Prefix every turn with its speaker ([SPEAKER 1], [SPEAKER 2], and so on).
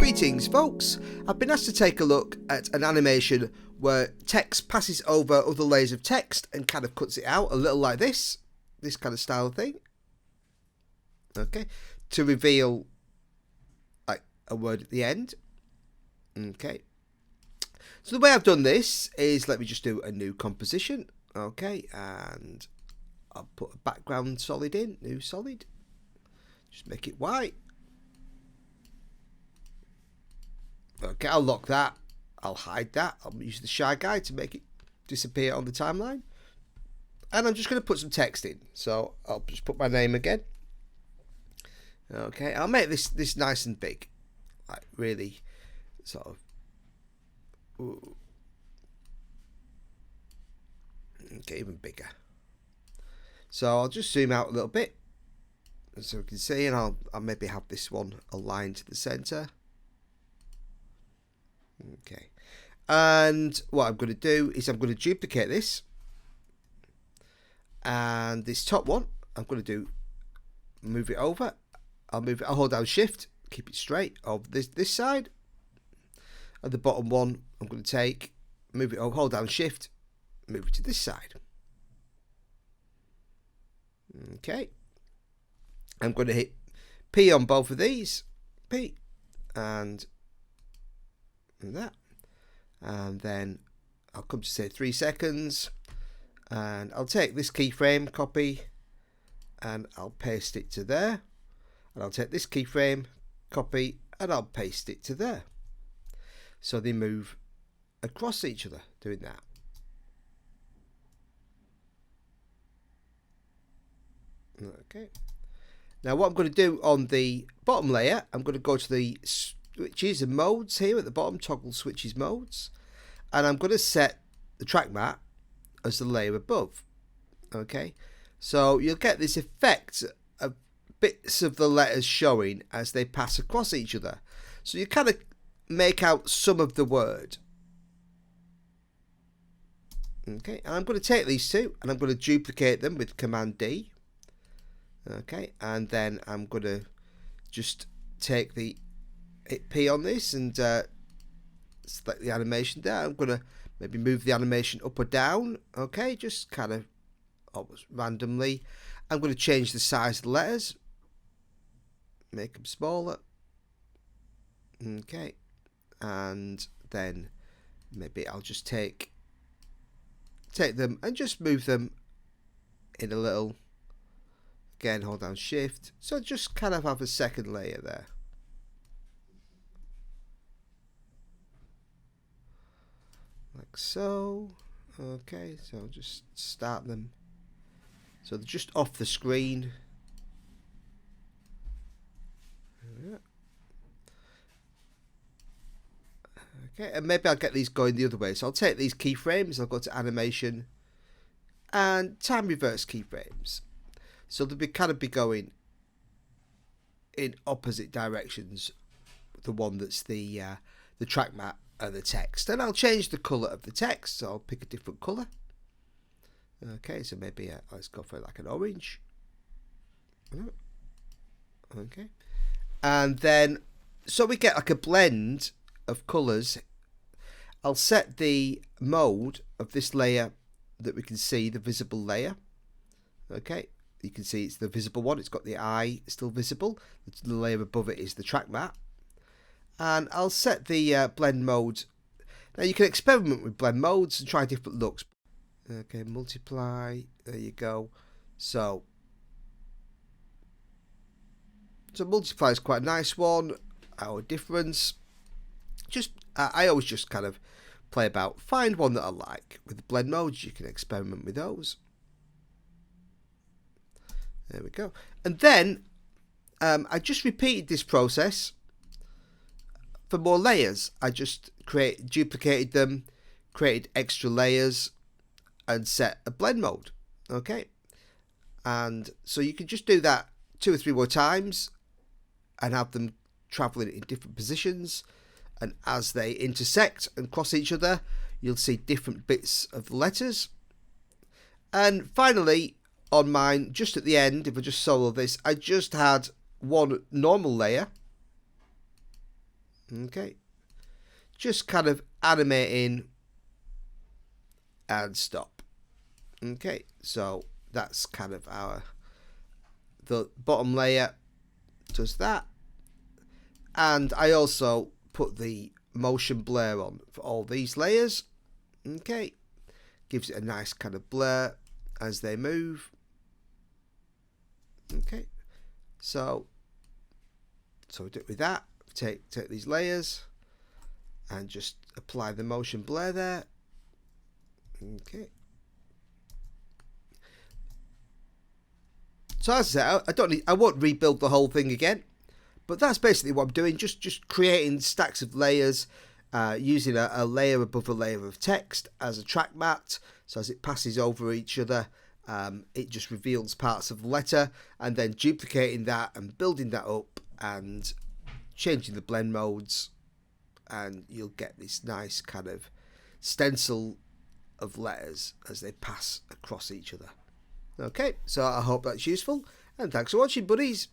[SPEAKER 1] Greetings folks, I've been asked to take a look at an animation where text passes over other layers of text and kind of cuts it out a little like this kind of style of thing, okay, to reveal like a word at the end. Okay, so the way I've done this is, let me just do a new composition, okay, and I'll put a background solid in, new solid, just make it white. Okay, I'll lock that, I'll hide that, I'll use the shy guy to make it disappear on the timeline, and I'm just going to put some text in, so I'll just put my name again. Okay, I'll make this nice and big, like really sort of, ooh. Okay, even bigger. So I'll just zoom out a little bit so we can see, and I'll maybe have this one aligned to the center. Okay, and what I'm going to do is I'm going to duplicate this, and this top one I'm going to do, move it over. I'll hold down shift, keep it straight over this side, and the bottom one I'm going to take, move it over, hold down shift, move it to this side. Okay, I'm going to hit P on both of these, P, and that, and then I'll come to say 3 seconds, and I'll take this keyframe, copy, and I'll paste it to there, and I'll take this keyframe, copy, and I'll paste it to there, so they move across each other doing that. Okay, now what I'm going to do on the bottom layer, I'm going to go to the switches and modes here at the bottom, toggle switches modes, and I'm going to set the track mat as the layer above. Okay, so you'll get this effect of bits of the letters showing as they pass across each other, so you kind of make out some of the word. Okay, and I'm going to take these two and I'm going to duplicate them with Command D. Okay, and then I'm going to just take hit P on this and select the animation there. I'm going to maybe move the animation up or down. Okay, just kind of almost randomly. I'm going to change the size of the letters, make them smaller. Okay, and then maybe I'll just take them and just move them in a little. Again, hold down shift, so just kind of have a second layer there. Like so. Okay, so I'll just start them so they're just off the screen. Yeah. Okay, and maybe I'll get these going the other way, so I'll take these keyframes, I'll go to animation and time reverse keyframes, so they'll kind of be going in opposite directions, the one that's the track mat and the text. And I'll change the colour of the text, so I'll pick a different colour. Okay, so maybe let's go for like an orange. Okay, and then so we get like a blend of colours. I'll set the mode of this layer that we can see, the visible layer. Okay, you can see it's the visible one, it's got the eye still visible. The layer above it is the track mat. And I'll set the blend mode. Now you can experiment with blend modes and try different looks. Okay, multiply, there you go. So multiply is quite a nice one. Our difference, just I always just kind of play about, find one that I like. With the blend modes you can experiment with those. There we go. And then I just repeated this process for more layers. I just duplicated them, created extra layers, and set a blend mode. Okay, and so you can just do that 2 or 3 more times and have them traveling in different positions, and as they intersect and cross each other you'll see different bits of the letters. And finally on mine, just at the end, if I just solo this, I just had one normal layer. Okay, just kind of animating and stop. Okay, so that's kind of the bottom layer does that, and I also put the motion blur on for all these layers. Okay, gives it a nice kind of blur as they move. Okay, so we do it with that. Take these layers and just apply the motion blur there. Okay. So as I said, I won't rebuild the whole thing again, but that's basically what I'm doing. Just creating stacks of layers, using a layer above a layer of text as a track mat. So as it passes over each other, it just reveals parts of the letter, and then duplicating that and building that up and changing the blend modes, and you'll get this nice kind of stencil of letters as they pass across each other. Okay, so I hope that's useful, and thanks for watching, buddies.